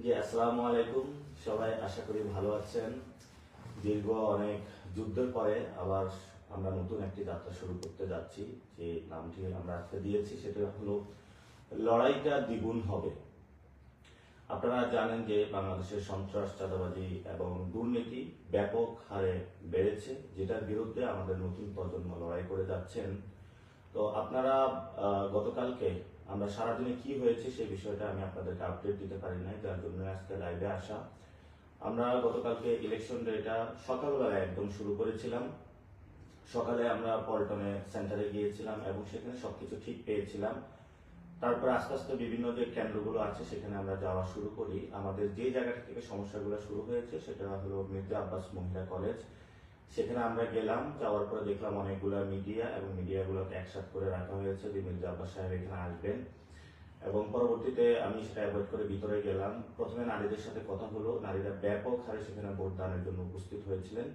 জি, আসসালামু আলাইকুম। সবাই আশা করি ভালো আছেন। দীর্ঘ অনেক যুদ্ধের পরে আবার আমরা নতুন একটি যাত্রা শুরু করতে যাচ্ছি। যে নামটি আমরা আজকে দিয়েছি সেটা হলো লড়াইটা দ্বিগুণ হবে। আপনারা জানেন যে বাংলাদেশের সন্ত্রাস, চাঁদাবাজি এবং দুর্নীতি ব্যাপক হারে বেড়েছে, যেটার বিরুদ্ধে আমাদের নতুন প্রজন্ম লড়াই করে যাচ্ছেন। তো আপনারা গতকালকে আমরা সারাদিনে কি হয়েছে সেই বিষয়টা আমি আপনাদেরকে আপডেট দিতে পারি নাই, যার জন্য আজকে লাইভে আসা। আমরা গতকালকে ইলেকশন ডেটা সকালবেলা একদম শুরু করেছিলাম। সকালে আমরা পল্টনে সেন্টারে গিয়েছিলাম এবং সেখানে সবকিছু ঠিক পেয়েছিলাম। তারপর আস্তে আস্তে বিভিন্ন যে কেন্দ্রগুলো আছে সেখানে আমরা যাওয়া শুরু করি। আমাদের যে জায়গাটা থেকে সমস্যাগুলো শুরু হয়েছে সেটা হলো মির্জা আব্বাস মহিলা কলেজ। সেখানে আমরা গেলাম, যাওয়ার পরে দেখলাম অনেকগুলো মিডিয়া এবং মিডিয়াগুলোকে একসাথে করে রাখা হয়েছে যে মির্জা আব্বাস সাহেব এখানে আসবেন। এবং পরবর্তীতে আমি সেটা অ্যাভয়েড করে ভিতরে গেলাম। প্রথমে নারীদের সাথে কথা হলো, নারীরা ব্যাপক হারে সেখানে ভোট দানের জন্য উপস্থিত হয়েছিলেন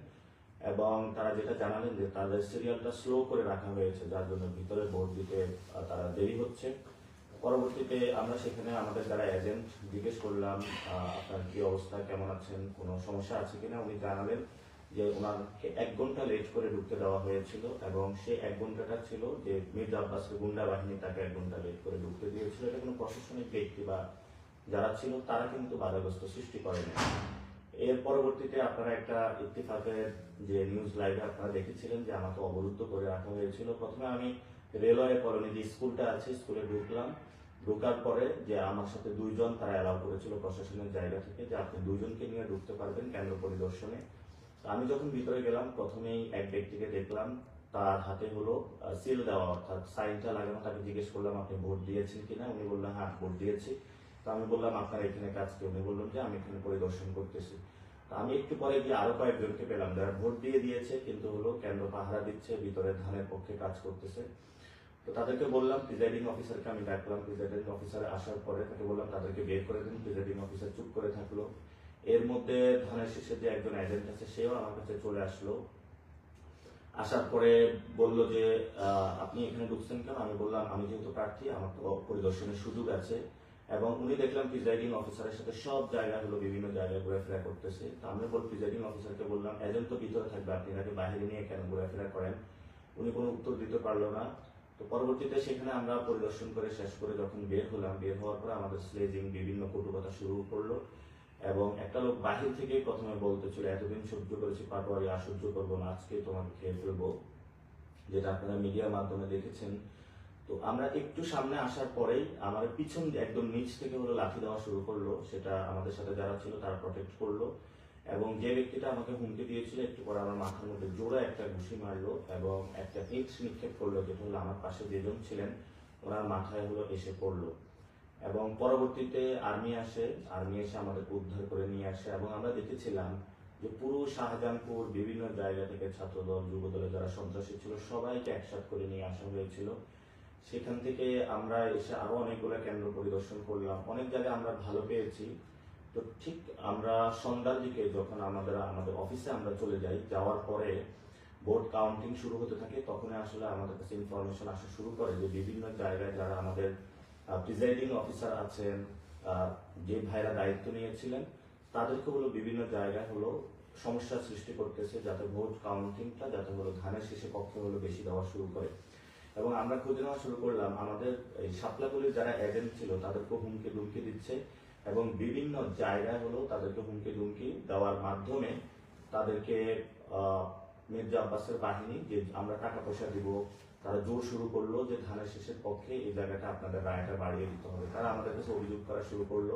এবং তারা যেটা জানালেন যে তাদের সিরিয়ালটা স্লো করে রাখা হয়েছে, যার জন্য ভিতরে ভোট দিতে তারা দেরি হচ্ছে। পরবর্তীতে আমরা সেখানে আমাদের যারা এজেন্ট জিজ্ঞেস করলাম আপনার কি অবস্থা, কেমন আছেন, কোনো সমস্যা আছে কিনা। উনি জানালেন যে ওনাকে 1 ঘন্টা লেট করে ঢুকতে দেওয়া হয়েছিল এবং সেই 1 ঘন্টাটা ছিল যে মির্জা আব্বাসের গুন্ডা বাহিনী তাকে 1 ঘন্টা লেট করে ঢুকতে দিয়েছিল। এটা কোনো প্রশাসনিক ব্যক্তি বা যারা ছিল তারা কিন্তু বাধাগ্রস্ত সৃষ্টি করেনি। এর পরবর্তীতে আপনারা একটা ইত্তেফাকের যে নিউজ লাইভে আপনারা দেখেছিলেন যে আমাকে অবরুদ্ধ করে রাখা হয়েছিল। প্রথমে আমি রেলওয়ে কলোনি যে স্কুলটা আছে স্কুলে ঢুকলাম। ঢোকার পরে যে আমার সাথে 2 জন তারা অ্যালাউ করেছিল প্রশাসনের জায়গা থেকে যে আপনি 2 জনকে নিয়ে ঢুকতে পারবেন কেন্দ্র পরিদর্শনে। আমি যখন ভিতরে গেলাম প্রথমেই এক ব্যক্তিকে দেখলাম, তার হাতে হলো সিল দেওয়া অর্থাৎ সাইনটা লাগানো। তাকে জিজ্ঞেস করলাম আপনি ভোট দিয়েছেন কিনা। উনি বললেন হ্যাঁ ভোট দিয়েছি। তো আমি বললাম আপনার এখানে কাজ কি। উনি বললেন যে আমি এখানে পরিদর্শন করতেছি। তো আমি একটু পরে গিয়ে আরো কয়েকজনকে পেলাম যারা ভোট দিয়ে দিয়েছে কিন্তু হলো কেন্দ্র পাহারা দিচ্ছে, ভিতরে ধানের পক্ষে কাজ করতেছে। তো তাদেরকে বললাম, প্রিজাইডিং অফিসারকে আমি ডাকলাম। প্রিজাইডিং অফিসার আসার পরে তাকে বললাম তাদেরকে বের করে দিন। প্রিজাইডিং অফিসার চুপ করে থাকলো। এর মধ্যে ধানের শীষের যে একজন এজেন্ট আছে সেও আমার কাছে চলে আসলো। আসার পরে বলল যে আপনি এখানে ঢুকছেন কেন। আমি বললাম আমি যেহেতু প্রার্থী আমার তো পরিদর্শনের সুযোগ আছে। এবং উনি দেখলাম প্রিজাইডিং অফিসারের সাথে সব জায়গা হলো বিভিন্ন জায়গায় ঘোরাফেরা করতেছে। তো আমি প্রিজাইডিং অফিসারকে বললাম এজেন্ট তো ভিতরে থাকবে, আপনি নাকি বাইরে নিয়ে কেন ঘোরাফেরা করেন। উনি কোনো উত্তর দিতে পারলো না। তো পরবর্তীতে সেখানে আমরা পরিদর্শন করে শেষ করে যখন বের হলাম, বের হওয়ার পর আমাদের স্লেজিং বিভিন্ন কটু কথা শুরু করলো এবং একটা লোক বাহির থেকে প্রথমে বলতেছিল এতদিন সহ্য করেছি পাটোয়ারি, আর সহ্য করবো না, আজকে তোমাকে খেয়ে ফেলবো, যেটা আপনারা মিডিয়ার মাধ্যমে দেখেছেন। তো আমরা একটু সামনে আসার পরেই আমার পিছন একদম নিচ থেকে হলো লাঠি দেওয়া শুরু করলো। সেটা আমাদের সাথে যারা ছিল তারা প্রটেক্ট করলো এবং যে ব্যক্তিটা আমাকে হুমকি দিয়েছিল একটু পরে আমার মাথার মধ্যে জোড়া একটা ঘুষি মারলো এবং একটা ইট নিক্ষেপ করলো, যেটা হলো আমার পাশে যেজন ছিলেন ওনার মাথায় হলো এসে পড়লো। এবং পরবর্তীতে আর্মি আসে, আর্মি এসে আমাদেরকে উদ্ধার করে নিয়ে আসে এবং আমরা দেখেছিলাম যে পুরো শাহজাহানপুর বিভিন্ন জায়গা থেকে ছাত্রদল, যুবদলের যারা সন্ত্রাসী ছিল সবাইকে একসাথ করে নিয়ে আসা হয়েছিল। সেখান থেকে আমরা এসে আরো অনেকগুলো কেন্দ্র পরিদর্শন করলাম, অনেক জায়গায় আমরা ভালো পেয়েছি। তো ঠিক আমরা সন্ধ্যার দিকে যখন আমাদের অফিসে আমরা চলে যাই, যাওয়ার পরে ভোট কাউন্টিং শুরু হতে থাকে, তখন আসলে আমাদের কাছে ইনফরমেশন আসা শুরু করে যে বিভিন্ন জায়গায় যারা আমাদের প্রিজাইডিং অফিসার আছেন, যে ভাইরা দায়িত্ব নিয়েছিলেন তাদেরকে হলো বিভিন্ন জায়গায় হলো সমস্যার সৃষ্টি করতেছে, যাতে ভোট কাউন্টিংটা যাতে হলো ধানের শীষে পক্ষে হলো বেশি দেওয়া শুরু করে। এবং আমরা খুঁজে নেওয়া শুরু করলাম আমাদের এই শাপলাগুলির যারা এজেন্ট ছিল তাদেরকে হুমকি দুমকি দিচ্ছে এবং বিভিন্ন জায়গায় হলো তাদেরকে হুমকি দুমকি দেওয়ার মাধ্যমে তাদেরকে মির্জা আব্বাসের বাহিনী যে আমরা টাকা পয়সা দিব, তারা জোর শুরু করলো যে ধানের শীষের পক্ষে এই জায়গাটা আপনাদের রায়টা বাড়িয়ে দিতে হবে। তারা আমাদের কাছে অভিযোগ করা শুরু করলো।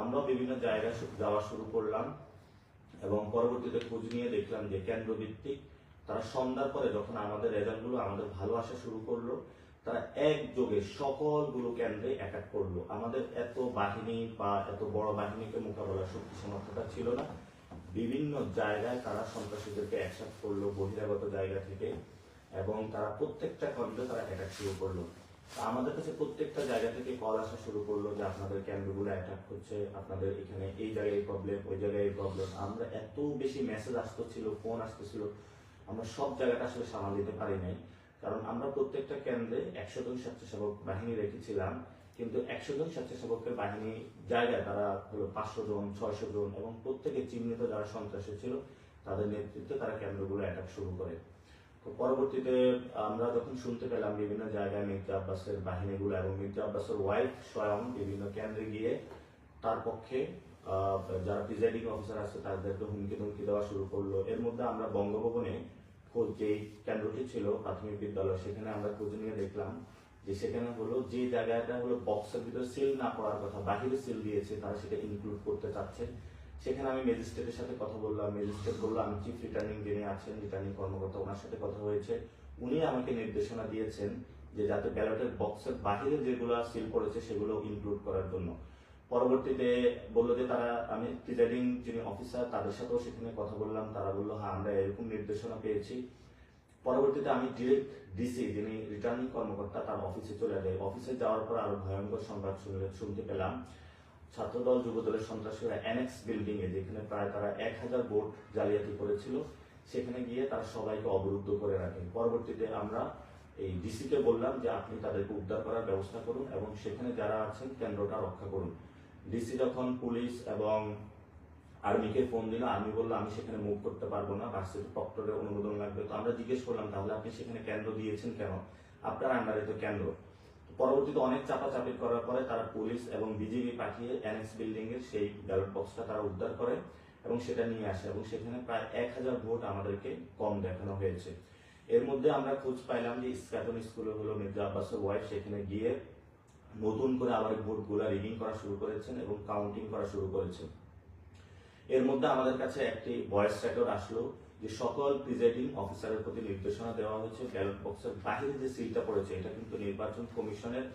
আমরাও বিভিন্ন জায়গায় যাওয়া শুরু করলাম এবং পরবর্তীতে খোঁজ নিয়ে দেখলাম যে কেন্দ্র ভিত্তিক তারা সন্ধ্যার পরে যখন আমাদের রেজাল্টগুলো আমাদের ভালো আসা শুরু করলো, তারা একযোগে সকলগুলো কেন্দ্রে অ্যাটাক করলো। আমাদের এত বাহিনী বা এত বড় বাহিনীকে মোকাবেলার শক্তি সামর্থ্যটা ছিল না। বিভিন্ন জায়গায় তারা সন্ত্রাসীদেরকে একসাথে করলো বহিরাগত জায়গা থেকে এবং তারা প্রত্যেকটা কেন্দ্রে তারা অ্যাটাক শুরু করলো। আমাদের কাছে প্রত্যেকটা জায়গা থেকে কল আসা শুরু করলো যে আপনাদের কেন্দ্রগুলো অ্যাটাক হচ্ছে, আপনাদের এখানে এই জায়গায় এই প্রবলেম, ওই জায়গায় এই প্রবলেম। আমরা এত বেশি মেসেজ আসতেছিল, ফোন আসতেছিল, আমরা সব জায়গাটা আসলে সামাল দিতে পারি নাই। কারণ আমরা প্রত্যেকটা কেন্দ্রে 100 জন স্বেচ্ছাসেবক বাহিনী রেখেছিলাম, কিন্তু 100 জন স্বেচ্ছাসেবকের বাহিনী জায়গায় তারা হলো 500 জন 600 জন এবং প্রত্যেকে চিহ্নিত যারা সন্ত্রাসী ছিল তাদের নেতৃত্বে তারা কেন্দ্রগুলো অ্যাটাক শুরু করে। তো পরবর্তীতে আমরা যখন শুনতে পেলাম বিভিন্ন জায়গায় মির্জা আব্বাসের বাহিনীগুলো এবং মির্জা আব্বাসের ওয়াইফ স্বয়ং বিভিন্ন কেন্দ্রে গিয়ে তার পক্ষে যারা প্রিজাইডিং অফিসার আছে তাদেরকে হুমকি ধমকি দেওয়া শুরু করলো। এর মধ্যে আমরা বঙ্গভবনে যে কেন্দ্রটি ছিল প্রাথমিক বিদ্যালয় সেখানে আমরা খোঁজ নিয়ে দেখলাম যে সেখানে হলো যে জায়গাটা হলো বক্সের ভিতরে সিল না করার কথা বাহিরে সিল দিয়েছে তারা সেটা ইনক্লুড করতে চাচ্ছে। সেখানে আমি ম্যাজিস্ট্রেটের সাথে কথা বললাম, ম্যাজিস্ট্রেট বললো আমি চিফ রিটার্নিং যিনি আছেন রিটার্নিং কর্মকর্তা ওনার সাথে কথা হয়েছে, উনি আমাকে নির্দেশনা দিয়েছেন যে যাতে ব্যালটের বক্সের বাহিরে যেগুলো সিল করেছে সেগুলো ইনক্লুড করার জন্য। পরবর্তীতে বললো যে তারা আমি প্রিজাইডিং যিনি অফিসার তাদের সাথেও সেখানে কথা বললাম, তারা বললো হ্যাঁ আমরা এরকম নির্দেশনা পেয়েছি। পরবর্তীতে আমি ডিরেক্ট ডিসি যিনি রিটার্নিং কর্মকর্তা তার অফিসে চলে যাই। অফিসে যাওয়ার পর আরো ভয়ঙ্কর সংবাদ শুনতে পেলাম ছাত্রদল যুবদলের সন্ত্রাসীরা অ্যানেক্স বিল্ডিং এ যেখানে প্রায় তারা 1000 ভোট জালিয়াতি করেছিল সেখানে গিয়ে তারা সবাইকে অবরুদ্ধ করে রাখে। পরবর্তীতে আমরা এই ডিসি কে বললাম যে আপনি তাদেরকে উদ্ধার করার ব্যবস্থা করুন এবং সেখানে যারা আছেন কেন্দ্রটা রক্ষা করুন। ডিসি যখন পুলিশ এবং আর্মিকে ফোন দিল, আর্মি বললো আমি সেখানে মুভ করতে পারবো না, ভার্সিটি প্রক্টরের অনুমোদন লাগবে। তো আমরা জিজ্ঞেস করলাম তাহলে আপনি সেখানে কেন্দ্র দিয়েছেন কেন, আপনার আন্ডারে তো কেন্দ্র। পরবর্তীতে অনেক চাপাচাপি করার পরে তারা পুলিশ এবং বিজিবি পাঠিয়ে অ্যানেক্স বিল্ডিং এর সেই ব্যালট বক্সটা তারা উদ্ধার করে এবং সেটা নিয়ে আসে এবং সেখানে প্রায় 1000 ভোট আমাদেরকে কম দেখানো হয়েছে। এর মধ্যে আমরা খোঁজ পাইলাম যে ইস্কাটন স্কুলে হলো মির্জা আব্বাসের ওয়াইফ সেখানে গিয়ে নতুন করে আবার ভোটগুলা রিডিং করা শুরু করেছেন এবং কাউন্টিং করা শুরু করেছেন। এর মধ্যে আমাদের কাছে একটি ভয়েস রেকর্ড আসলো যে সকল প্রিজাইডিং অফিসারের প্রতি নির্দেশনা দেওয়া হয়েছে ব্যালট বক্সের বাহিরে যে সিলটা পড়েছে এটা কিন্তু নির্বাচন কমিশনের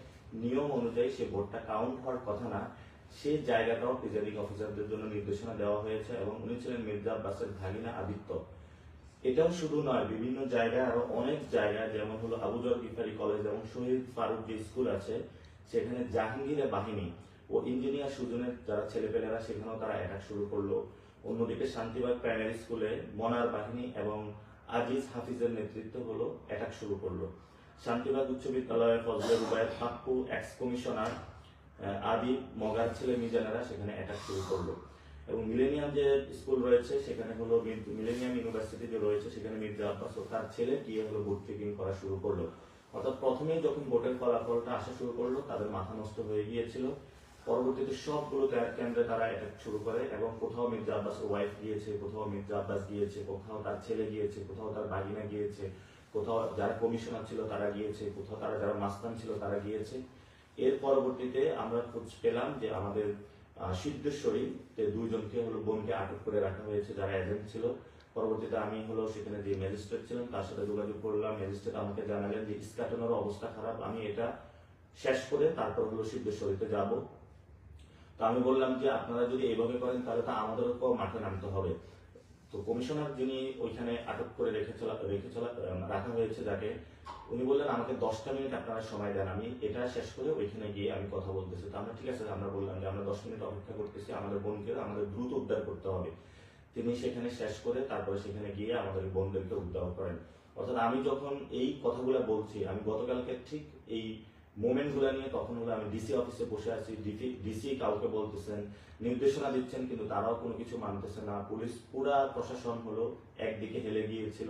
নিয়ম অনুযায়ী সে ভোটটা কাউন্ট হওয়ার কথা না, সেই জায়গাটাও প্রিজাইডিং অফিসারদের জন্য নির্দেশনা দেওয়া হয়েছে এবং উনি ছিলেন মির্জা আব্বাসের ভাগিনা আদিত্য। এটাও শুধু নয়, বিভিন্ন জায়গায় আরো অনেক জায়গায় যেমন হলো আবুজর গিফারি কলেজ এবং শহীদ ফারুক যে স্কুল আছে সেখানে জাহাঙ্গীরের বাহিনী ও ইঞ্জিনিয়ার সুজনের যারা ছেলেপেলেরা সেখানেও তারা অ্যাটাক শুরু করলো। অন্যদিকে শান্তিবাগ প্রাইমারি স্কুলে মনার বাহিনী এবং আজিজ হাফিজের নেতৃত্ব হলো অ্যাটাক শুরু করলো। শান্তিবাগ উচ্চ বিদ্যালয়ের ফজলে রুবায়েত পাপ্পু এক্স কমিশনার আদি মগার ছেলে মিজানেরা সেখানে অ্যাটাক শুরু করলো এবং মিলেনিয়াম যে স্কুল রয়েছে সেখানে হলো মিলেনিয়াম ইউনিভার্সিটি যে রয়েছে সেখানে মির্জা আব্বাস ও তার ছেলে গিয়ে হলো ভোট চেকিং করা শুরু করলো। অর্থাৎ প্রথমেই যখন ভোটের ফলাফলটা আসা শুরু করলো তাদের মাথা নষ্ট হয়ে গিয়েছিল। পরবর্তীতে সবগুলো কেন্দ্রে তারা অ্যাটাক শুরু করে এবং কোথাও মির্জা আব্বাসের ওয়াইফ গিয়েছে, কোথাও মির্জা আব্বাস গিয়েছে, কোথাও তার ছেলে গিয়েছে, কোথাও তার বাগিনা গিয়েছে, কোথাও যারা কমিশনার ছিল তারা গিয়েছে, কোথাও তারা যারা মাস্তান ছিল তারা গিয়েছে। এর পরবর্তীতে আমরা খোঁজ পেলাম যে আমাদের সিদ্ধেশ্বরী দুইজনকে হলো বোনকে আটক করে রাখা হয়েছে যারা এজেন্ট ছিল। পরবর্তীতে আমি হলো সেখানে যে ম্যাজিস্ট্রেট ছিলেন তার সাথে যোগাযোগ করলাম। ম্যাজিস্ট্রেট আমাকে জানালেন যে ইস্কাটনের অবস্থা খারাপ, আমি এটা শেষ করে তারপর হলো সিদ্ধেশ্বরীতে যাব। তো আমি বললাম যে আপনারা যদি এইভাবে করেন তাহলে তো আমাদেরকেও মাঠে নামতে হবে। তো কমিশনার যিনি ওইখানে আটক করে রাখা হয়েছে যাকে, উনি বললেন আমাকে 10টা মিনিট আপনারা সময় দেন, আমি এটা শেষ করে ওইখানে গিয়ে আমি কথা বলতেছি। তো আমরা ঠিক আছে, আমরা বললাম যে আমরা 10 মিনিট অপেক্ষা করতেছি, আমাদের বোনকে আমাদের দ্রুত উদ্ধার করতে হবে। তিনি সেখানে শেষ করে তারপরে সেখানে গিয়ে আমাদের বোনদেরকে উদ্ধার করেন। অর্থাৎ আমি যখন এই কথাগুলো বলছি আমি গতকালকে ঠিক এই মোমেন্ট গুলা নিয়ে তখন হলো আমি ডিসি অফিসে বসে আছি, ডিসি কাউকে বলতেছেন নির্দেশনা দিচ্ছেন কিন্তু তারাও কোনো কিছু মানতেছে না। পুলিশ পুরা প্রশাসন হলো একদিকে হেলে গিয়েছিল।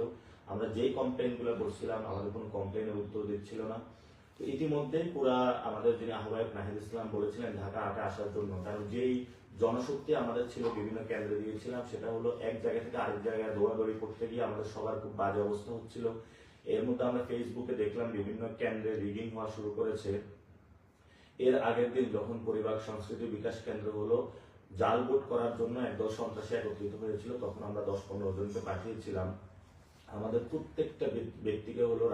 আমরা যেই কমপ্লেন গুলো করছিলাম আমাদের কোনো কমপ্লেনের উত্তর দিচ্ছিল না। তো ইতিমধ্যে পুরা আমাদের যিনি আহ্বায়ক নাহিদ ইসলাম বলেছিলেন ঢাকা 8-এ আসার জন্য, কারণ যেই জনশক্তি আমাদের ছিল বিভিন্ন কেন্দ্রে দিয়েছিলাম সেটা হলো এক জায়গা থেকে আরেক জায়গায় দৌড়াদৌড়ি করতে গিয়ে আমাদের সবার খুব বাজে অবস্থা হচ্ছিল। এর মধ্যে আমরা ফেসবুকে দেখলাম বিভিন্ন কেন্দ্রে রিগিং হওয়া শুরু করেছে। এর আগের দিন যখন পরিবার সংস্কৃতি বিকাশ কেন্দ্র হলো জাল ভোট করার জন্য একদল সন্ত্রাসী একত্রিত হয়েছিল তখন আমরা 10-15 জনকে পাঠিয়েছিলাম। আমাদের প্রত্যেকটা ব্যক্তিকে হলো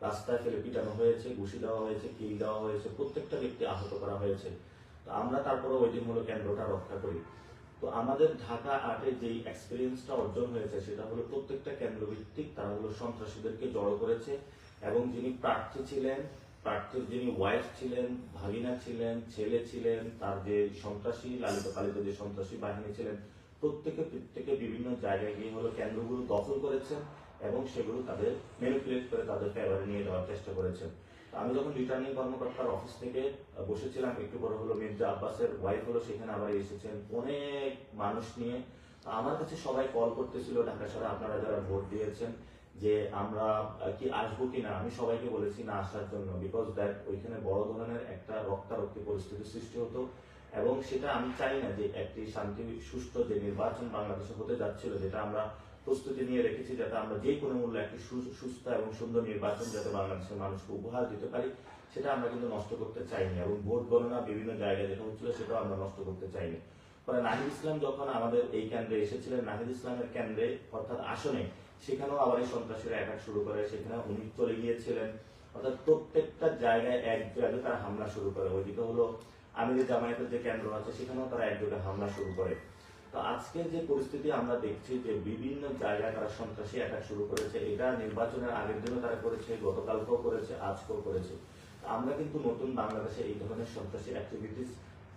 রাস্তায় ফেলে পিটানো হয়েছে, ঘুষি দেওয়া হয়েছে, কিল দেওয়া হয়েছে, প্রত্যেকটা ব্যক্তি আহত করা হয়েছে। তো আমরা তারপরে ওই দিন হলো কেন্দ্রটা রক্ষা করি। তো আমাদের ঢাকা 8-এ যেই এক্সপিরিয়েন্সটা অর্জন হয়েছে সেটা হলো প্রত্যেকটা কেন্দ্র ভিত্তিক তারা হলো সন্ত্রাসীদেরকে জড়ো করেছে এবং যিনি প্রার্থী ছিলেন, প্রার্থীর যিনি ওয়াইফ ছিলেন, ভাগিনা ছিলেন, ছেলে ছিলেন, তার যে সন্ত্রাসী লালিত পালিত যে সন্ত্রাসী বাহিনী ছিলেন প্রত্যেকে বিভিন্ন জায়গায় গিয়ে হলো কেন্দ্রগুলো দখল করেছেন এবং সেগুলো তাদের ম্যানিপুলেট করে তাদের ফেভারে নিয়ে যাওয়ার চেষ্টা করেছেন। আমি যখন রিটার্নিং কর্মকর্তার অফিস থেকে বসেছিলাম, একটু পরে হলো মির্জা আব্বাসের ওয়াইফ হলো সেখানে আবার এসেছেন অনেক মানুষ নিয়ে। আমার কাছে সবাই কল করতেছিল ঢাকা শহরে, আপনারা যারা ভোট দিয়েছেন, যে আমরা কি আসবো কিনা। আমি সবাইকে বলেছি না আসার জন্য, বিকজ দ্যাট ওইখানে বড় ধরনের একটা রক্তারক্তি পরিস্থিতি সৃষ্টি হতো, এবং সেটা আমি চাই না যে একটি শান্তি সুষ্ঠু যে নির্বাচন বাংলাদেশে হতে যাচ্ছিল, যেটা আমরা প্রস্তুতি নিয়ে রেখেছি, যাতে আমরা যে কোনো মূল্যে একটি সুস্থ এবং সুন্দর নির্বাচন যাতে বাংলাদেশের মানুষকে উপহার দিতে পারি, সেটা আমরা কিন্তু নষ্ট করতে চাইনি। এবং ভোট গণনা বিভিন্ন জায়গায় যেটা হচ্ছিল সেটাও আমরা নষ্ট করতে চাইনি। পরে নাহিদ ইসলাম যখন আমাদের এই কেন্দ্রে এসেছিলেন, নাহিদ ইসলামের কেন্দ্রে অর্থাৎ আসনে, সেখানেও আবার এই সন্ত্রাসীরা অ্যাটাক শুরু করে, সেখানে উনি চলে গিয়েছিলেন। অর্থাৎ প্রত্যেকটা জায়গায় এক জায়গায় তারা হামলা শুরু করে। ওইদিকে হলো আমিরের জামায়াতের যে কেন্দ্র আছে সেখানেও তারা এক জায়গায় হামলা শুরু করে। তো আজকের যে পরিস্থিতি আমরা দেখছি যে বিভিন্ন জায়গায় তারা সন্ত্রাসী অ্যাটাক শুরু করেছে, এটা নির্বাচনের আগের দিনও তারা করেছে, গতকালকেও করেছে, আজকেও করেছে। আমরা কিন্তু নতুন বাংলাদেশে এই ধরনের সন্ত্রাসী অ্যাক্টিভিটিস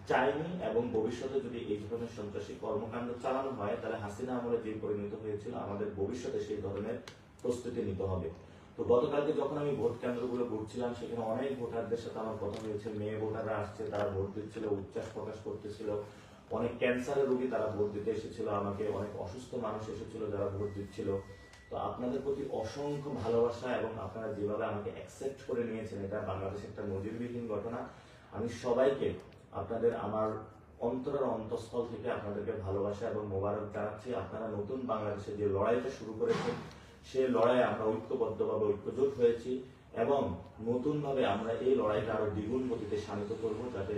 চাইনি, এবং ভবিষ্যতে যদি এই ধরনের সন্ত্রাসী কর্মকাণ্ড চালানো হয়, তাহলে হাসিনা আমলে যে পরিণত হয়েছিল, আমাদের ভবিষ্যতে সেই ধরনের প্রস্তুতি নিতে হবে। তো গতকালকে যখন আমি ভোট কেন্দ্রগুলো ঘুরছিলাম, সেখানে অনেক ভোটারদের সাথে আমার কথা হয়েছে। মেয়ে ভোটাররা আসছে, তারা ভোট দিচ্ছিল, উচ্ছ্বাস প্রকাশ করতেছিল। অনেক ক্যান্সারের রোগী তারা ভোট দিতে এসেছিল আমাকে, অনেক অসুস্থ মানুষ এসেছিল যারা ভোট দিচ্ছিল। তো আপনাদের প্রতি অসংখ্য ভালোবাসা, এবং আপনারা যেভাবে আমাকে অ্যাকসেপ্ট করে নিয়েছেন, এটা বাংলাদেশে একটা নজিরবিহীন ঘটনা। আমি সবাইকে আপনাদের আমার অন্তরের অন্তঃস্থল থেকে আপনাদেরকে ভালোবাসা এবং মোবারক জানাচ্ছি। আপনারা নতুন বাংলাদেশে যে লড়াইটা শুরু করেছেন, সেই লড়াইয়ে আমরা ঐক্যবদ্ধভাবে ঐক্যজোট হয়েছি, এবং নতুনভাবে আমরা এই লড়াইটা আরো দ্বিগুণ গতিতে শানিত করব, যাতে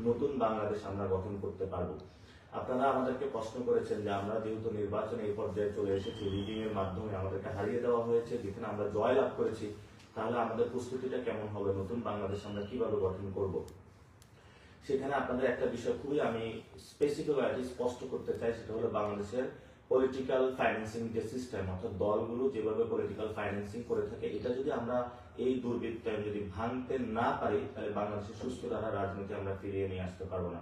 নতুন বাংলাদেশ আমরা গঠন করতে পারবো। আপনারা আমাদেরকে প্রশ্ন করেছেন যে আমরা যেহেতু নির্বাচনে এই পর্যায়ে চলে এসেছি, রিগিং এর মাধ্যমে আমাদেরকে হারিয়ে দেওয়া হয়েছে, যেখানে আমরা জয় লাভ করেছি, তাহলে আমাদের প্রস্তুতিটা কেমন হবে, নতুন বাংলাদেশ আমরা কিভাবে গঠন করব। সেখানে আপনাদের একটা বিষয় খুবই আমি স্পেসিফিক স্পষ্ট করতে চাই, সেটা হলো বাংলাদেশের পলিটিক্যাল ফাইন্যান্সিং যে সিস্টেম, অর্থাৎ দলগুলো যেভাবে পলিটিক্যাল ফাইন্যান্সিং করে থাকে, এটা যদি আমরা এই দুর্বৃত্তায়ন যদি ভাঙতে না পারি, তাহলে বাংলাদেশের সুস্থ ধারা রাজনীতি আমরা ফিরিয়ে নিয়ে আসতে পারবো না।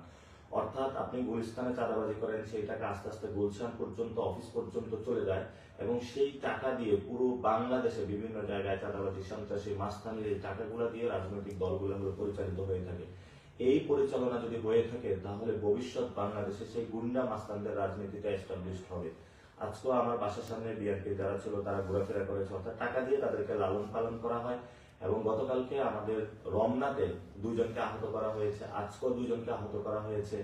অর্থাৎ আপনি গুলিস্তানে চাঁদাবাজি করেন, সেই টাকা আস্তে আস্তে গুলশান পর্যন্ত, অফিস পর্যন্ত চলে যায়, এবং সেই টাকা দিয়ে পুরো বাংলাদেশে বিভিন্ন জায়গায় চাঁদাবাজি, সন্ত্রাসী, মাস্তানির এই টাকাগুলো দিয়ে রাজনৈতিক দলগুলো পরিচালিত হয়ে থাকে। এই পরিচালনা যদি হয়ে থাকে, তাহলে ভবিষ্যৎ বাংলাদেশে সেই গুন্ডা মাস্তানদের রাজনীতিটা এস্টাবলিশড হবে। আজকেও আমার বাসার সামনে বিএনপি যারা ছিল তারা ঘোরাফেরা করেছে, অর্থাৎ টাকা দিয়ে তাদেরকে লালন পালন করা হয়। এবং গতকালকে আমাদের রমনাতে 2 জনকে আহত করা হয়েছে, আজকেও 2 জনকে আহত করা হয়েছে।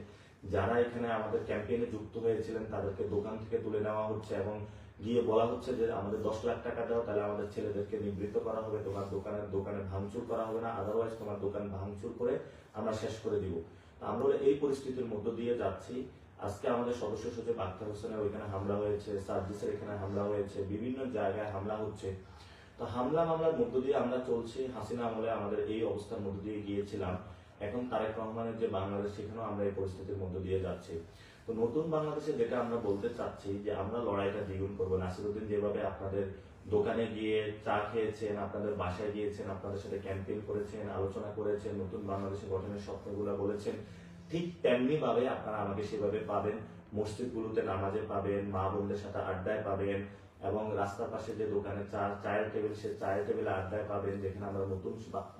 যারা এখানে আমাদের ক্যাম্পেইনে যুক্ত হয়েছিলেন তাদেরকে দোকান থেকে তুলে নেওয়া হচ্ছে, এবং গিয়ে বলা হচ্ছে যে আমাদের 10 লাখ টাকা দাও, তাহলে আমাদের ছেলেদেরকে নিবৃত্ত করা হবে, তোমার দোকানে ভাঙচুর করা হবে না, আদারওয়াইজ তোমার দোকান ভাঙচুর করে আমরা শেষ করে দিব। আমরা এই পরিস্থিতির মধ্য দিয়ে যাচ্ছি। আজকে আমাদের সদস্য সচিব আখতার হোসেনের ওইখানে হামলা হয়েছে, সার্জিসের এখানে হামলা হয়েছে, বিভিন্ন জায়গায় হামলা হচ্ছে। তো হামলা মামলার মধ্য দিয়ে আমরা চলছি। হাসিনা আমলে আমাদের এই অবস্থার মধ্য দিয়ে গিয়েছিলাম, এখন তারেক রহমানের যে বাংলাদেশ, সেখানেও আমরা এই পরিস্থিতির মধ্য দিয়ে যাচ্ছি। তো নতুন বাংলাদেশে যেটা আমরা বলতে চাচ্ছি, যে আমরা লড়াইটা দ্বিগুণ করবো। নাসিরউদ্দিন যেভাবে আপনাদের দোকানে গিয়ে চা খেয়েছেন, আপনাদের বাসায় গিয়েছেন, আপনাদের সাথে ক্যাম্পেইন করেছেন, আলোচনা করেছেন, নতুন বাংলাদেশে গঠনের স্বপ্নগুলো বলেছেন, ঠিক তেমনি ভাবে আপনারা আমাকে সেভাবে পাবেন। মসজিদগুলোতে নামাজে পাবেন, মা বোনদের সাথে আড্ডায় পাবেন, এবং রাস্তার পাশে যে দোকানে চায়ের টেবিল, সে চায়ের টেবিলে আড্ডায় পাবেন, যেখানে আমরা নতুন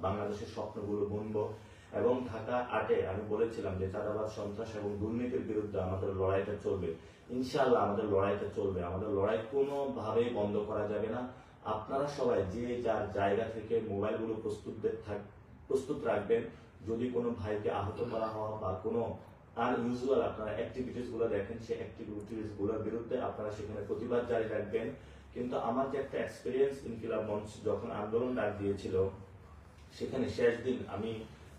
বাংলাদেশের স্বপ্নগুলো বুনবো। এবং ঢাকা 8-এ আমি বলেছিলাম যে চাঁদাবাদ, সন্ত্রাস এবং দুর্নীতির বিরুদ্ধে আমাদের লড়াইটা চলবে। ইনশাআল্লাহ আমাদের লড়াইটা চলবে, আমাদের লড়াই কোনোভাবেই বন্ধ করা যাবে না। আপনারা সবাই যে যার জায়গা থেকে মোবাইলগুলো প্রস্তুত রাখবেন। যদি কোনো ভাইকে আহত করা হয় বা কোনো আনইউজুয়াল আপনারা অ্যাক্টিভিটিস গুলো দেখেন, সেই অ্যাক্টিভিটিস গুলোর বিরুদ্ধে আপনারা সেখানে প্রতিবাদ জারি রাখবেন। কিন্তু আমার যে একটা এক্সপিরিয়েন্স, ইনকিলাব মঞ্চ যখন আন্দোলন ডাক দিয়েছিল, সেখানে শেষ দিন আমি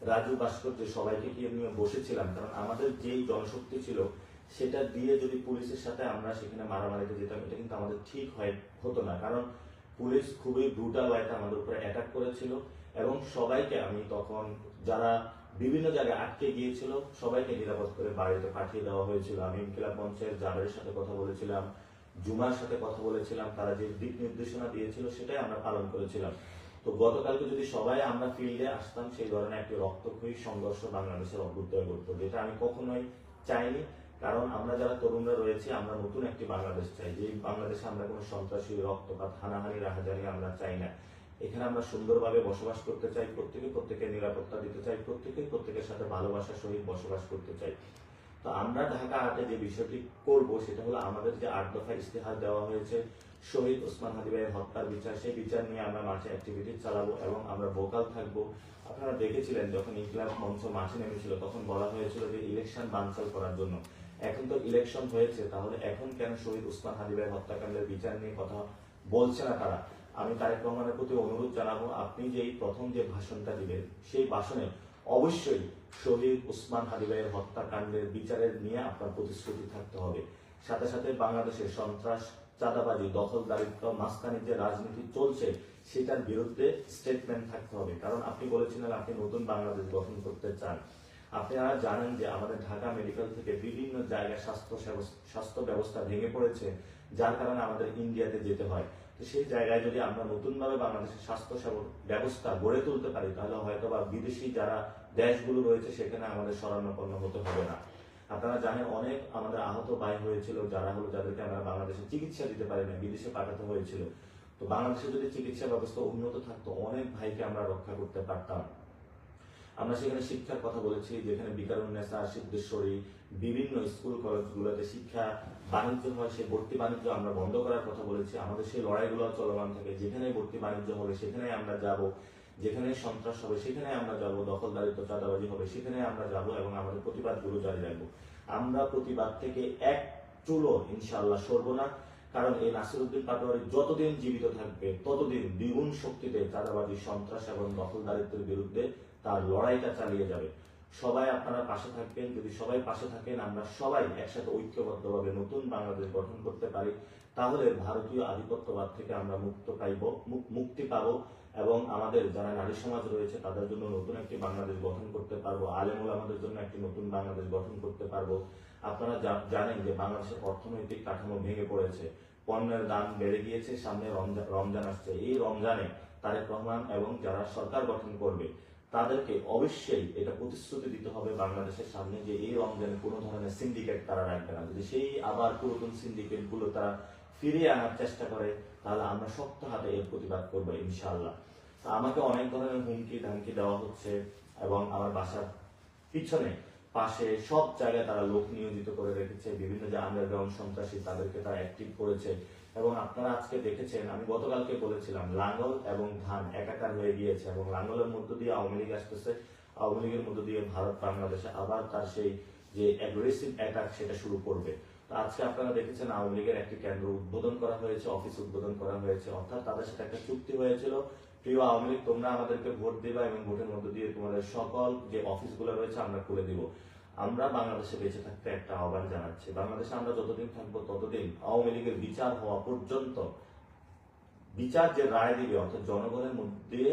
রাজু ভাস্কর্য সবাইকে নিয়ে বসেছিলাম, কারণ আমাদের যেই জনশক্তি ছিল সেটা দিয়ে যদি পুলিশের সাথে আমরা সেখানে মারামারিতে যেতাম, এটা কিন্তু আমাদের ঠিক হতো না। কারণ পুলিশ খুবই ব্রুটাল ওয়েতে আমাদের উপরে অ্যাটাক করেছিল, এবং সবাইকে আমি তখন যারা বিভিন্ন জায়গায় আটকে গিয়েছিল সবাইকে নিরাপদ করে বাড়িতে পাঠিয়ে দেওয়া হয়েছিল। আমি ইনকিলাব মঞ্চের জাবেরের সাথে কথা বলেছিলাম, জুমার সাথে কথা বলেছিলাম, তারা যে দিক নির্দেশনা দিয়েছিল সেটাই আমরা পালন করেছিলাম। তো গতকালকে যদি সবাই আমরা ফিল্ডে আসতাম, সেই ধরনের একটি রক্তক্ষয়ী সংঘর্ষ বাংলাদেশের অভ্যুদয় করতো, যেটা আমি কখনোই চাইনি। কারণ আমরা যারা তরুণরা রয়েছে, আমরা নতুন একটি বাংলাদেশ চাই, যে বাংলাদেশে আমরা কোনো সন্ত্রাসী, রক্তপাত, হানাহানি, রাহাজানি আমরা চাই না। এখানে আমরা সুন্দরভাবে বসবাস করতে চাই, প্রত্যেকের নিরাপত্তা দিতে চাই, প্রত্যেকের সাথে ভালোবাসার সহিত বসবাস করতে চাই। তো আমরা ঢাকা আর্টে যে বিষয়টি করব সেটা হলো আমাদের যে 8 দফা ইস্তেহার দেওয়া হয়েছে শহীদ ওসমান হাদি ভাইয়ের হত্যার বিচার, সেই বিচার নিয়ে আমরা মাঠে অ্যাক্টিভিটি চালাবো এবং আমরা ভোকাল থাকবো। আপনারা দেখেছিলেন যখন ইনকিলাব মঞ্চ মাঠে নেমেছিল তখন বলা হয়েছিল যে ইলেকশন বানচাল করার জন্য। এখন তো ইলেকশন হয়েছে, তাহলে এখন কেন শহীদ ওসমান হাদি ভাইয়ের হত্যাকাণ্ডের বিচার নিয়ে কথা বলছে না তারা? আমি তারেক রহমানের প্রতি অনুরোধ জানাবো, আপনি যেই প্রথম যে ভাষণটা দিবেন সেই ভাষণে অবশ্যই শহীদ ওসমান হাদি ভাইয়ের হত্যাকাণ্ডের বিচারের নিয়ে আপনার প্রতিশ্রুতি থাকতে হবে। সাথে সাথে বাংলাদেশের সন্ত্রাস, চাঁদাবাজি, দখলদারিত্ব, মাস্তানির যে রাজনীতি চলছে সেটার বিরুদ্ধে স্টেটমেন্ট থাকতে হবে। কারণ আপনি বলেছিলেন আপনি নতুন বাংলাদেশ গঠন করতে চান। আপনারা জানেন যে আমাদের ঢাকা মেডিকেল থেকে বিভিন্ন জায়গায় স্বাস্থ্য ব্যবস্থা ভেঙে পড়েছে, যার কারণে আমাদের ইন্ডিয়াতে যেতে হয়। তো সেই জায়গায় যদি আমরা নতুনভাবে বাংলাদেশের স্বাস্থ্য ব্যবস্থা গড়ে তুলতে পারি তাহলে হয়তো বা বিদেশি যারা দেশগুলো রয়েছে সেখানে আমাদের শরণাপন্ন হতে হবে না। আপনারা জানেন অনেক আমাদের আহত ভাই হয়েছিল যাদেরকে আমরা বাংলাদেশে চিকিৎসা দিতে পারি না, বিদেশে পাঠাতে হয়েছিল। তো বাংলাদেশে যদি চিকিৎসা ব্যবস্থা উন্নত থাকতো অনেক ভাইকে আমরা রক্ষা করতে পারতাম। আমরা সেখানে শিক্ষার কথা বলেছি, যেখানে বিকারুন্নেসা, সিদ্ধেশ্বরী, বিভিন্ন স্কুল কলেজগুলোতে শিক্ষা বাণিজ্য হয়, সেই ভর্তি বাণিজ্য আমরা বন্ধ করার কথা বলেছি। আমাদের সেই লড়াইগুলো চলমান থাকে, যেখানে ভর্তি বাণিজ্য হবে সেখানে আমরা যাব, যেখানে সন্ত্রাস হবে সেখানে আমরা যাব, দখলদারিত্ব চাঁদাবাজি হবে সেখানে আমরা যাব এবং আমাদের প্রতিবাদগুলো জারি রাখবো। আমরা প্রতিবাদ থেকে এক চুলো ইনশাআল্লাহ সরব না, কারণ এই নাসিরউদ্দিন পাটোয়ারি যতদিন জীবিত থাকবে ততদিন দ্বিগুণ শক্তিতে চাঁদাবাজি, সন্ত্রাস এবং দখলদারিত্বের বিরুদ্ধে তার লড়াইটা চালিয়ে যাবে। সবাই আপনারা পাশে থাকবেন। যদি সবাই পাশে থাকেন, আমরা সবাই একসাথে ঐক্যবদ্ধভাবে নতুন বাংলাদেশ গঠন করতে পারি, তাহলে ভারতীয় আধিপত্যবাদ থেকে আমরা মুক্তি পাবো এবং আমাদের যারা নারী সমাজ রয়েছে তাদের জন্য নতুন একটি বাংলাদেশ গঠন করতে পারবো, আলেম ওলামাদের জন্য একটি নতুন বাংলাদেশ গঠন করতে পারবো। আপনারা জানেন যে বাংলাদেশের অর্থনৈতিক কাঠামো ভেঙে পড়েছে, পণ্যের দাম বেড়ে গিয়েছে, সামনে রমজান আসছে। এই রমজানে তারেক রহমান এবং যারা সরকার গঠন করবে তাদেরকে অবশ্যই এটা প্রতিশ্রুতি দিতে হবে বাংলাদেশের সামনে যে এই রমজানে কোনো ধরনের সিন্ডিকেট তারা রাখবে না। যদি সেই আবার পুরাতন সিন্ডিকেট গুলো তারা ফিরিয়ে আনার চেষ্টা করে তাহলে আমরা শক্ত হাতে এর প্রতিবাদ করবো ইনশাআল্লাহ। আমাকে অনেক ধরনের হুমকি ধামকি দেওয়া হচ্ছে এবং আমার বাসার পিছনে পাশে সব জায়গায় তারা লোক নিয়োজিত করে রেখেছে, বিভিন্ন যে আন্ডারগ্রাউন্ড সন্ত্রাসী তাদেরকে তারা অ্যাক্টিভ করেছে। এবং আপনারা আজকে দেখেছেন, আমি গতকালকে বলেছিলাম লাঙ্গল এবং ধান একাকার হয়ে গিয়েছে এবং লাঙ্গলের মধ্য দিয়ে আওয়ামী লীগ আসতেছে, আওয়ামী লীগের মধ্য দিয়ে ভারত বাংলাদেশে আবার তার সেই যে অ্যাগ্রেসিভ অ্যাটাক সেটা শুরু করবে। তো আজকে আপনারা দেখেছেন আওয়ামী লীগের একটি কেন্দ্র উদ্বোধন করা হয়েছে, অফিস উদ্বোধন করা হয়েছে, অর্থাৎ তাদের সাথে একটা চুক্তি হয়েছিল, প্রিয় আওয়ামী লীগ তোমরা আমাদেরকে ভোট দিবা এবং ভোটের মধ্য দিয়ে তোমাদের সকল যে অফিসগুলো রয়েছে আমরা খুলে দিব। আমরা বাংলাদেশে বেঁচে থাকতে একটা আহ্বান জানাচ্ছি, বাংলাদেশে আমরা যতদিন থাকবো ততদিন আওয়ামী লীগের বিচার হওয়া পর্যন্ত, বিচার যে রায় দিবে অর্থাৎ জনগণের মধ্যে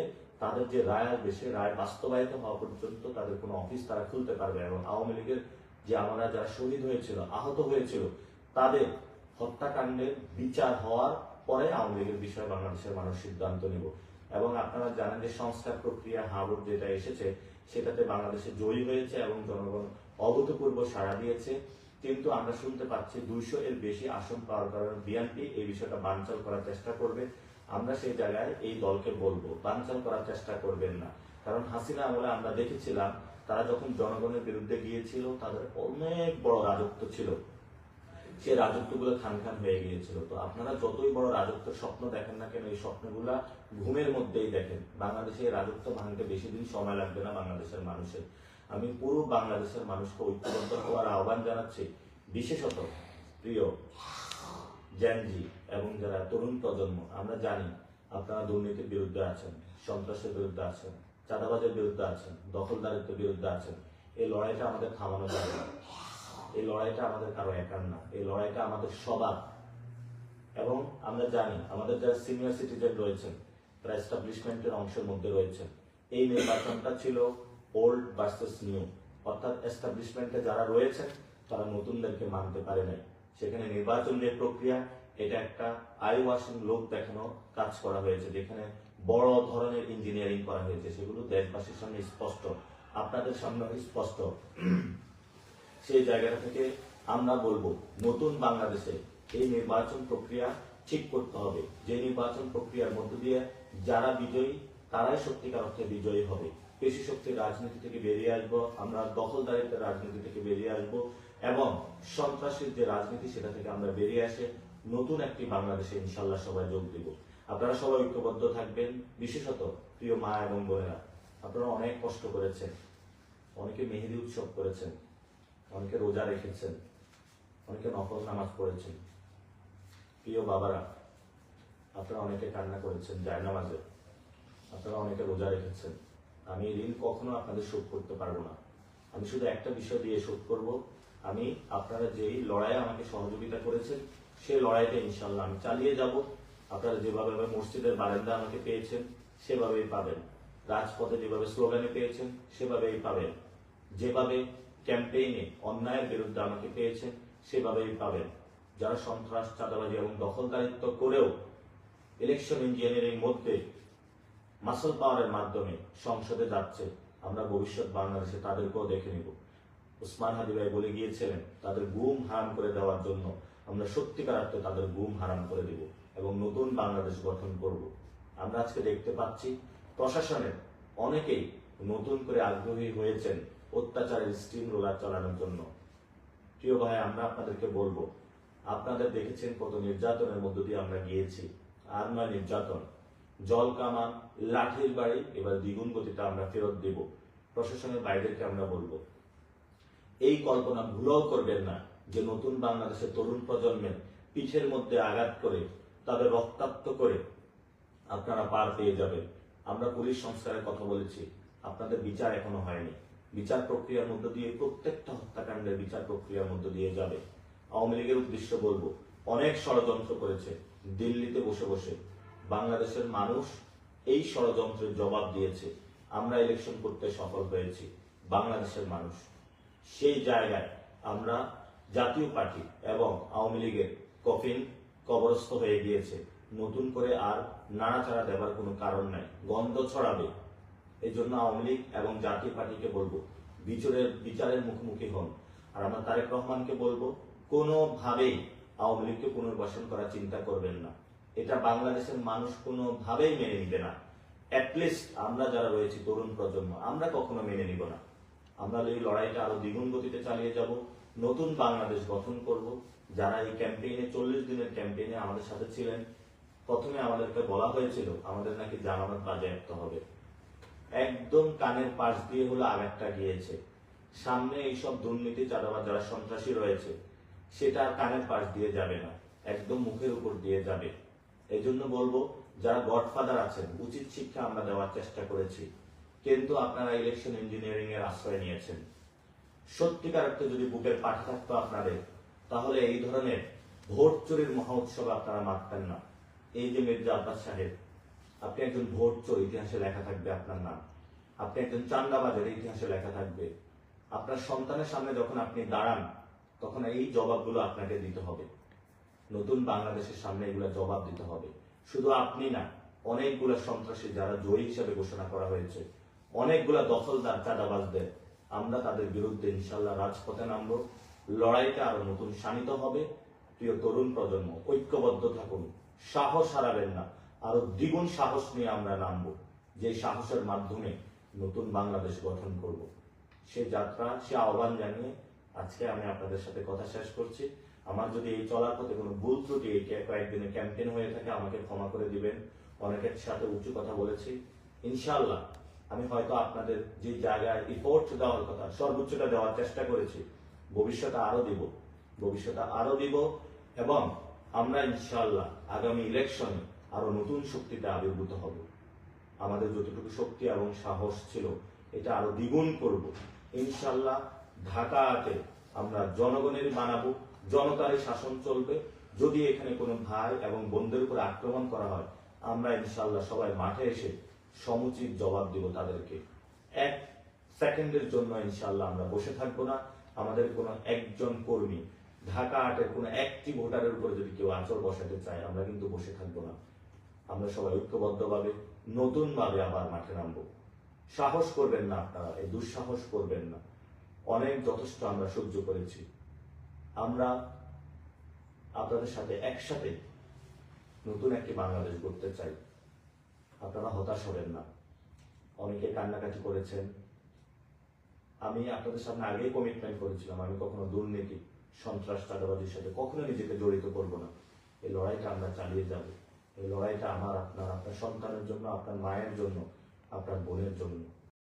তাদের যে রায় আসবে সে রায় বাস্তবায়িত হওয়া পর্যন্ত তাদের কোনো অফিস তারা খুলতে পারবে। এবং আওয়ামী লীগের যে আমরা যারা শহীদ হয়েছিল, আহত হয়েছিল, তাদের হত্যাকাণ্ডের বিচার হওয়ার পরে আওয়ামী লীগের বিষয়ে বাংলাদেশের মানুষ সিদ্ধান্ত নিব। এবং আপনারা জানেন যে সংস্কার প্রক্রিয়া হাবুট যেটা এসেছে সেটাতে বাংলাদেশে জয়ী হয়েছে এবং জনগণ অভূতপূর্ব সাড়া দিয়েছে। কিন্তু আমরা শুনতে পাচ্ছি 200 এর বেশি আসন পাওয়ার কারণে বিএনপি এই বিষয়টা বানচাল করার চেষ্টা করবে। আমরা সেই জায়গায় এই দলকে বলবো বানচাল করার চেষ্টা করবেন না, কারণ হাসিনা আমলে আমরা দেখেছিলাম তারা যখন জনগণের বিরুদ্ধে গিয়েছিল তাদের অনেক বড় রাজত্ব ছিল, সেই রাজত্বগুলো খান খান হয়ে গিয়েছিল। তো আপনারা যতই বড় রাজত্বের স্বপ্ন দেখেন না কেন, এই স্বপ্নগুলা ঘুমের মধ্যেই দেখেন। বাংলাদেশে এই রাজত্ব ভাঙতে বেশি দিন সময় লাগবে না বাংলাদেশের মানুষের। আমি পুরো বাংলাদেশের মানুষকে ঐক্যবদ্ধ হওয়ার আহ্বান জানাচ্ছি, বিশেষত প্রিয় জেনজি এবং যারা তরুণ প্রজন্ম। আমরা জানি আপনারা দুর্নীতির বিরুদ্ধে আছেন, সন্ত্রাসের বিরুদ্ধে আছেন, চাঁদাবাজের বিরুদ্ধে আছেন, দখলদারিত্বের বিরুদ্ধে আছেন। এই লড়াইটা আমাদের থামানো যাবে না, এই লড়াইটা আমাদের কারো একার না, এই লড়াইটা আমাদের সবার। এবং আমরা জানি আমাদের যারা সিনিয়র সিটিজেন রয়েছেন তারা এস্টাবলিশমেন্টের অংশের মধ্যে রয়েছেন। এই নির্বাচনটা ছিল ওল্ড ভার্সেস নিউ, অর্থাৎ এস্টাবলিশমেন্টে যারা রয়েছেন তারা নতুনদেরকে মানতে পারে নাই। সেখানে নির্বাচন যে প্রক্রিয়া এটা একটা আই ওয়াশিং লোক দেখানো কাজ করা হয়েছে, যেখানে বড় ধরনের ইঞ্জিনিয়ারিং করা হয়েছে, সেগুলো দেশবাসীর সামনে স্পষ্ট, আপনাদের সামনে স্পষ্ট। সেই জায়গাটা থেকে আমরা বলবো নতুন বাংলাদেশে এই নির্বাচন প্রক্রিয়া ঠিক করতে হবে, যে নির্বাচন প্রক্রিয়ার মধ্য দিয়ে যারা বিজয়ী তারাই সত্যিকার অর্থে বিজয়ী হবে। পেশি শক্তির রাজনীতি থেকে বেরিয়ে আসবো, আমরা দখলদারিত্বের রাজনীতি থেকে বেরিয়ে আসবো এবং সন্ত্রাসীর যে রাজনীতি সেটা থেকে আমরা বেরিয়ে আসে নতুন একটি বাংলাদেশে ইনশাল্লাহ সবাই যোগ দিব। আপনারা সবাই ঐক্যবদ্ধ থাকবেন। বিশেষত প্রিয় মা এবং বোনেরা, আপনারা অনেক কষ্ট করেছেন, অনেকে মেহেদি উৎসব করেছেন, অনেকে রোজা রেখেছেন, অনেকে নফল নামাজ পড়েছেন। প্রিয় বাবারা, আপনারা অনেকে কান্না করেছেন জায়নামাজে, আপনারা অনেকে রোজা রেখেছেন। আমি এই ঋণ কখনো আপনাদের শোধ করতে পারবো না। আমি শুধু একটা বিষয় দিয়ে শোধ করব, আমি আপনারা যেই লড়াইয়ে আমাকে সহযোগিতা করেছেন সেই লড়াইটা ইনশাল্লাহ আমি চালিয়ে যাব। আপনারা যেভাবে মসজিদের বারান্দা আমাকে পেয়েছেন সেভাবেই পাবেন, রাজপথে যেভাবে স্লোগানে পেয়েছেন সেভাবেই পাবেন, যেভাবে ক্যাম্পেইনে অন্যায়ের বিরুদ্ধে আমাকে পেয়েছেন সেভাবেই পাবেন। যারা সন্ত্রাস, চাঁদাবাজি এবং দখলদারিত্ব করেও ইলেকশন ইঞ্জিনিয়ারিং মধ্যে মাসল পাওয়ারের মাধ্যমে সংসদে যাচ্ছে, আমরা ভবিষ্যৎ বাংলাদেশে তাদেরকেও দেখে নিব। উসমান হাদি ভাই বলে গিয়েছিলেন তাদের গুম হারাম করে দেওয়ার জন্য আমরা সত্যিকার অর্থে তাদের গুম হারাম করে দিব এবং নতুন বাংলাদেশ গঠন করব। আমরা আজকে দেখতে পাচ্ছি প্রশাসনের অনেকেই নতুন করে আগ্রহী হয়েছেন অত্যাচারের স্টিম রোলার চালানোর জন্য। প্রিয় ভাই, আমরা আপনাদেরকে বলবো, আপনাদের দেখেছেন কত নির্যাতনের মধ্য দিয়ে আমরা গিয়েছি। আর নয় নির্যাতন, জল কামান, লাঠির বাড়ি, এবার দ্বিগুণ গতিতে আমরা ফেরত দেব। প্রশাসনের বাইরেকে আমরা বলবো, এই কল্পনা ভুলেও করবেন না যে নতুন বাংলাদেশের তরুণ প্রজন্মের পিঠের মধ্যে আঘাত করে তাদের রক্তাক্ত করে আপনারা পার পেয়ে যাবেন। আমরা পুলিশ সংস্কারের কথা বলেছি, আপনাদের বিচার এখনো হয়নি। বিচার প্রক্রিয়ার মধ্য দিয়ে প্রত্যেকটা হত্যাকাণ্ডের বিচার প্রক্রিয়ার মধ্য দিয়ে যাবে। আওয়ামী লীগের উদ্দেশ্য বলবো, অনেক ষড়যন্ত্র করেছে দিল্লিতে বসে বসে। বাংলাদেশের মানুষ এই ষড়যন্ত্রের জবাব দিয়েছে। আমরা ইলেকশন করতে সফল হয়েছি, বাংলাদেশের মানুষ। সেই জায়গায় আমরা জাতীয় পার্টি এবং আওয়ামী লীগের কফিন কবরস্থ হয়ে গিয়েছে, নতুন করে আর নাড়াচাড়া দেবার কোনো কারণ নাই, গন্ধ ছড়াবে। এই জন্য আওয়ামী লীগ এবং জাতীয় পার্টিকে বলবো বিচারের মুখোমুখি হন। আর আমরা তারেক রহমানকে বলবো, কোনোভাবেই আওয়ামী লীগকে পুনর্বাসন করার চিন্তা করবেন না। এটা বাংলাদেশের মানুষ কোনোভাবেই মেনে নিবে না। অ্যাটলিস্ট আমরা যারা রয়েছি তরুণ প্রজন্ম, আমরা কখনো মেনে নিব না। আমরা এই লড়াইটা আরো দ্বিগুণ গতিতে চালিয়ে যাব, নতুন বাংলাদেশ গঠন করব। যারা এই ক্যাম্পেইনে 40 দিনের ক্যাম্পেইনে আমাদের সাথে ছিলেন, প্রথমে আমাদেরকে বলা হয়েছিল আমাদের নাকি জামানত বাজেয়াপ্ত হবে। একদম কানের পাশ দিয়ে হলো আঘাতটা গিয়েছে। সামনে এইসব দুর্নীতি, চাঁদাবাজ, যারা সন্ত্রাসী রয়েছে সেটা আর কানের পাশ দিয়ে যাবে না, একদম মুখের উপর দিয়ে যাবে। এই জন্য বলবো, যারা গডফাদার আছেন, উচিত শিক্ষা আমরা দেওয়ার চেষ্টা করেছি, কিন্তু আপনারা ইলেকশন ইঞ্জিনিয়ারিং এর আশ্রয় নিয়েছেন। সত্যিকার অর্থে যদি বুকের পাঠা থাকতো আপনাদের, তাহলে এই ধরনের ভোট চোরের মহা উৎসবে আপনারা মারতেন না। এই যে মির্জা আব্বাস সাহেব, আপনি একজন ভোট চোর, ইতিহাসে লেখা থাকবে আপনার নাম। আপনি একজন চান্দাবাজের, ইতিহাসে লেখা থাকবে। আপনার সন্তানের সামনে যখন আপনি দাঁড়ান, তখন এই জবাবগুলো আপনাকে দিতে হবে। নতুন বাংলাদেশের সামনে এগুলো জবাব দিতে হবে। শুধু আপনি না, অনেকগুলো সন্ত্রাসী যারা জয়ী হিসেবে ঘোষণা করা হয়েছে, অনেকগুলা দখলদার, চাঁদাবাজদের, আমরা তাদের বিরুদ্ধে ইনশাল্লাহ রাজপথে নামবো। লড়াইটা আরো নতুন শানিত হবে। প্রিয় তরুণ প্রজন্ম, ঐক্যবদ্ধ থাকুন, সাহস হারাবেন না। আরো দ্বিগুণ সাহস নিয়ে আমরা নামবো, যে সাহসের মাধ্যমে নতুন বাংলাদেশ গঠন করব। সে যাত্রা, সে আহ্বান জানিয়ে আজকে আমি আপনাদের সাথে কথা শেষ করছি। আমার যদি এই চলার পথে কোনো ভুল ত্রুটি এই কয়েকদিনের ক্যাম্পেইন হয়ে থাকে, আমাকে ক্ষমা করে দিবেন। অনেকের সাথে উঁচু কথা বলেছি, ইনশাআল্লাহ আমি হয়তো আপনাদের যে জায়গায় এফোর্ট দেওয়ার কথা, সর্বোচ্চটা দেওয়ার চেষ্টা করেছি। ভবিষ্যতে আরো দিব এবং আমরা ইনশাআল্লাহ আগামী ইলেকশনে আরো নতুন শক্তিতে আবির্ভূত হব। আমাদের যতটুকু শক্তি এবং সাহস ছিল, এটা আরো দ্বিগুণ করব ইনশাআল্লাহ। ঢাকাতে আমরা জনগণের বানাবো, জনতারই শাসন চলবে। যদি এখানে কোনো ভাই এবং বোনদের উপর আক্রমণ করা হয়, আমরা ইনশাআল্লাহ সবাই মাঠে এসে সমুচিত জবাব দিব তাদেরকে। 1 সেকেন্ডের জন্য ইনশাআল্লাহ আমরা বসে থাকবো না। আমাদের কোনো একজন কর্মী, ঢাকা আটের কোনো একটি ভোটারের উপর যদি কেউ আঁচড় বসাতে চায়, আমরা কিন্তু বসে থাকবো না। আমরা সবাই ঐক্যবদ্ধভাবে নতুন ভাবে আবার মাঠে নামবো। সাহস করবেন না আপনারা, এই দুঃসাহস করবেন না। অনেক যথেষ্ট আমরা সহ্য করেছি। আমরা আপনাদের সাথে একসাথে নতুন একটি বাংলাদেশ গড়তে চাই। আপনারা হতাশ হবেন না। অনেকে কান্নাকাটি করেছেন। আমি আপনাদের সামনে আগেই কমিটমেন্ট করেছিলাম, আমি কখনো দুর্নীতি, সন্ত্রাস, চাঁদাবাজির সাথে কখনো নিজেকে জড়িত করব না। এই লড়াইটা আমরা চালিয়ে যাব। এই লড়াইটা আমার, আপনার সন্তানের জন্য, আপনার মায়ের জন্য, আপনার বোনের জন্য।